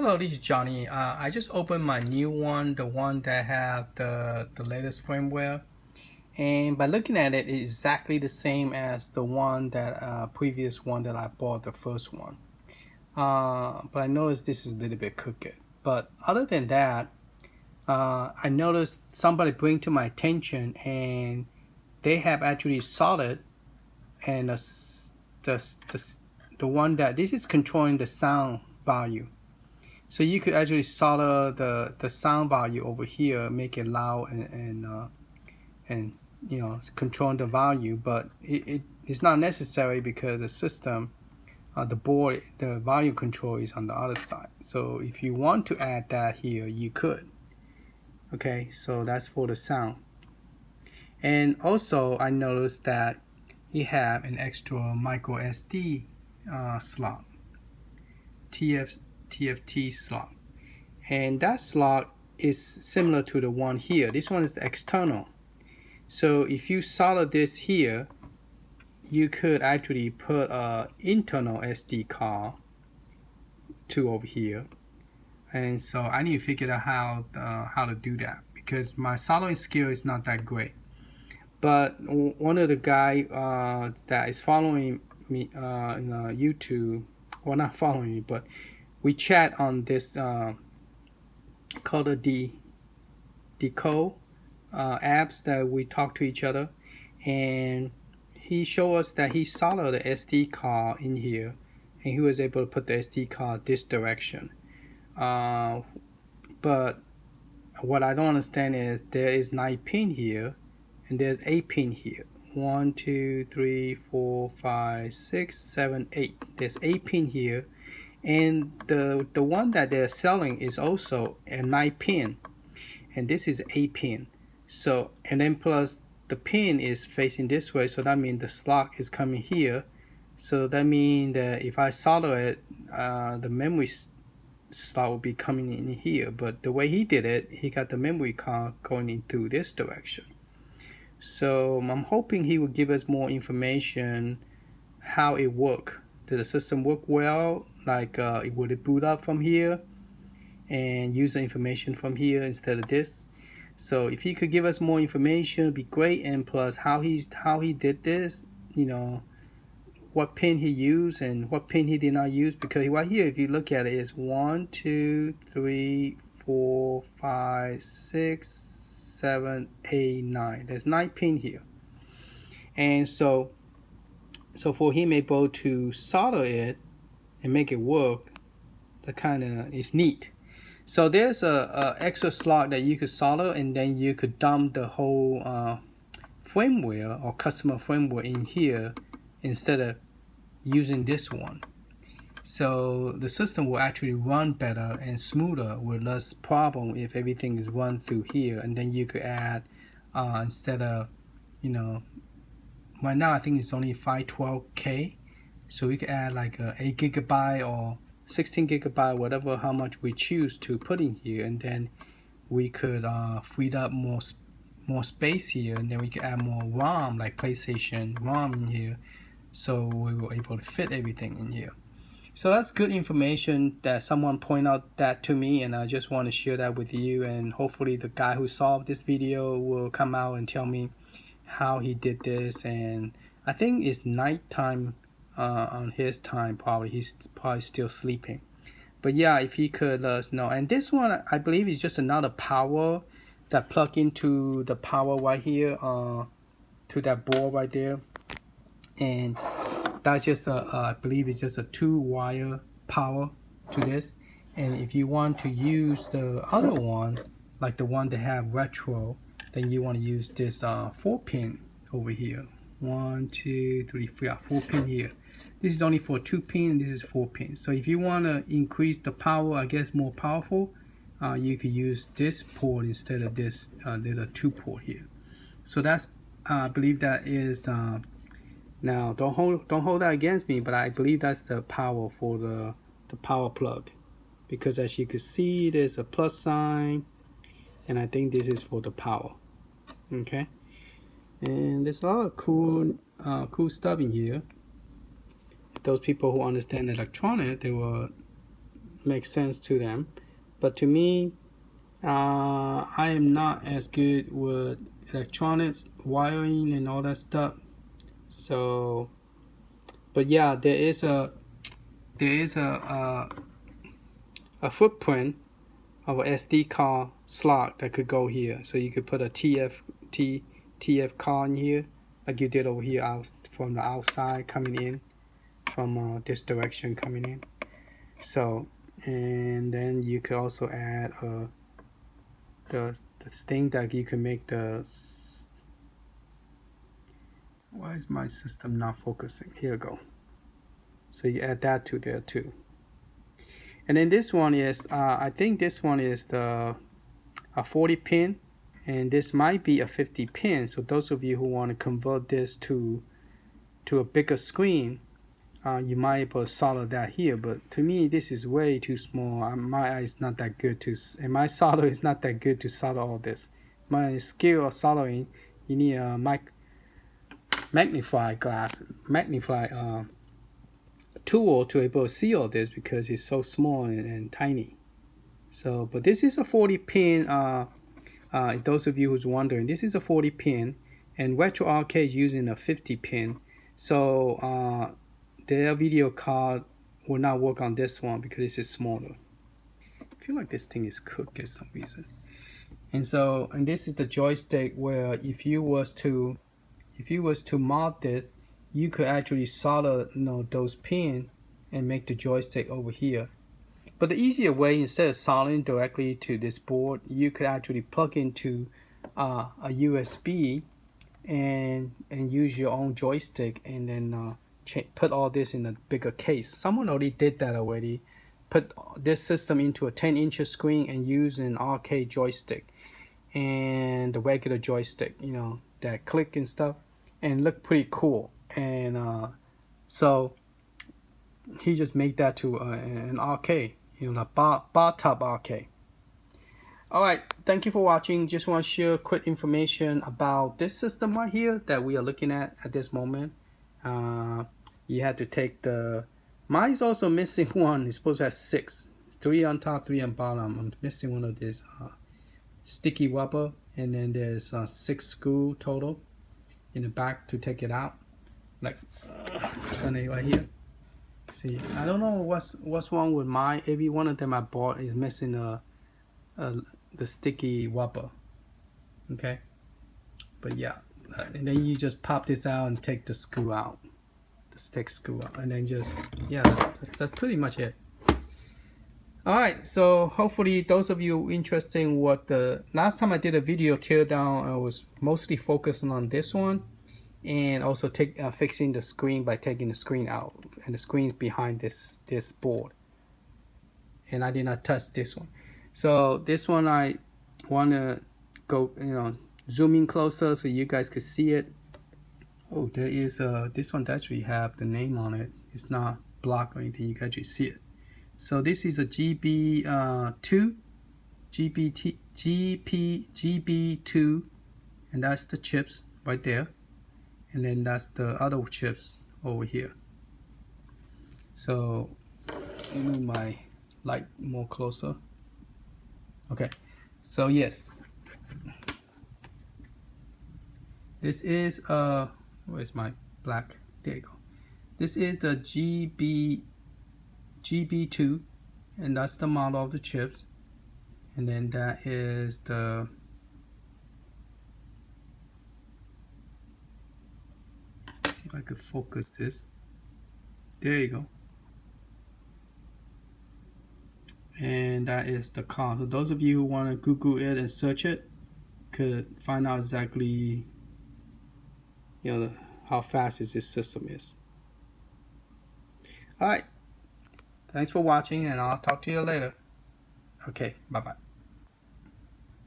Hello, this is Johnny. I just opened my new one, the one that have the latest firmware, and by looking at it, it's exactly the same as the one that previous one that I bought, the first one. But I noticed this is a little bit crooked. But other than that, I noticed somebody bring to my attention, and they have actually soldered, and the one that this is controlling the sound value. So you could actually solder the sound value over here, make it loud and control the value, but it's not necessary because the system, the board, the value control is on the other side. So if you want to add that here, you could. Okay, so that's for the sound. And also I noticed that you have an extra micro SD slot, TFT slot, and that slot is similar to the one here. This one is external, so if you solder this here, you could actually put a internal SD card to over here. And so I need to figure out how to do that, because my soldering skill is not that great. But one of the guy that is following me in YouTube, well, not following me, but we chat on this called the Decode apps that we talk to each other, and he showed us that he soldered the SD card in here, and he was able to put the SD card this direction. But what I don't understand is there is 9 pin here, and there's 8 pin here. 1, 2, 3, 4, 5, 6, 7, 8. There's 8 pin here. And the one that they're selling is also a 9 pin, and this is 8 pin. So, and then plus the pin is facing this way, so that means the slot is coming here. So that means that if I solder it, the memory slot will be coming in here. But the way he did it, he got the memory card going into this direction. So I'm hoping he will give us more information how it works. Did the system work well? Like would it boot up from here and use the information from here instead of this? So if he could give us more information, it'd be great. And plus how he did this, what pin he used and what pin he did not use, because right here, if you look at it, it's 1, 2, 3, 4, 5, 6, 7, 8, 9. There's 9 pin here, and so for him able to solder it and make it work, that kind of is neat. So there's a extra slot that you could solder, and then you could dump the whole firmware or customer firmware in here instead of using this one. So the system will actually run better and smoother with less problem if everything is run through here. And then you could add instead of right now I think it's only 512K, so we could add like a 8 gigabyte or 16 gigabyte, whatever, how much we choose to put in here, and then we could free up more space here, and then we could add more ROM, like PlayStation ROM in here, so we were able to fit everything in here. So that's good information that someone pointed out that to me, and I just want to share that with you, and hopefully the guy who solved this video will come out and tell me how he did this. And I think it's nighttime on his time, probably he's probably still sleeping, but yeah, if he could let us know. And this one I believe is just another power that plug into the power right here to that board right there, and that's just I believe it's just a 2-wire power to this. And if you want to use the other one, like the one that have retro, then you want to use this 4 pin over here. 1, 2, 3, 4 pin here. This is only for 2 pin, this is 4 pin. So if you want to increase the power, I guess more powerful, you could use this port instead of this little 2 port here. So that's I believe that is now don't hold that against me, but I believe that's the power for the power plug, because as you can see there's a plus sign, and I think this is for the power. Okay, and there's a lot of cool stuff in here. Those people who understand electronics, they will make sense to them, but to me, I am not as good with electronics, wiring, and all that stuff. So, but yeah, there is a footprint of a SD card slot that could go here. So you could put a TF card in here, like you did over here, out from the outside coming in, from this direction coming in. So, and then you could also add the thing that you can make the. Why is my system not focusing? Here we go. So you add that to there too. And then this one is, I think this one is a 40 pin, and this might be a 50 pin. So those of you who want to convert this to a bigger screen, you might be able to solder that here. But to me, this is way too small. My eye is not that good to, and my solder is not that good to solder all this. My skill of soldering, you need a magnify tool to able to see all this because it's so small and tiny. So, but this is a 40 pin. Those of you who's wondering, this is a 40 pin, and RetroArcade is using a 50 pin. So their video card will not work on this one because this is smaller. I feel like this thing is cooked for some reason. And so, and this is the joystick where if you was to mod this, you could actually solder those pins and make the joystick over here. But the easier way, instead of soldering directly to this board, you could actually plug into a USB and use your own joystick, and then put all this in a bigger case. Someone already did that already. Put this system into a 10-inch screen and use an arcade joystick and the regular joystick, that click and stuff, and look pretty cool. And so he just made that to an arcade, the bar top arcade. All right, thank you for watching. Just want to share quick information about this system right here that we are looking at this moment. You had to take mine's also missing one. It's supposed to have 6, 3 on top, 3 on bottom. I'm missing one of this sticky rubber, and then there's 6 screw total in the back to take it out. Like something right here. See, I don't know what's wrong with mine. Every one of them I bought is missing the sticky rubber. Okay, but yeah, and then you just pop this out and take the screw out, the stick screw out, and then just that's pretty much it. All right, so hopefully those of you interested in what the last time I did a video teardown, I was mostly focusing on this one, and also fixing the screen by taking the screen out, and the screen's behind this board, and I did not touch this one. So this one I want to go zoom in closer so you guys can see it. Oh, there is this one that actually have the name on it. It's not blocked or anything. You can actually see it. So this is a GB2, GB2, and that's the chips right there, and then that's the other chips over here. So let me move my light more closer. Okay, so yes, this is where's my black? There you go. This is the GB2, and that's the model of the chips, and then that is the see if I could focus this. There you go. And that is the card. So those of you who want to Google it and search it could find out exactly how fast this system is. All right, thanks for watching, and I'll talk to you later. Okay, bye bye.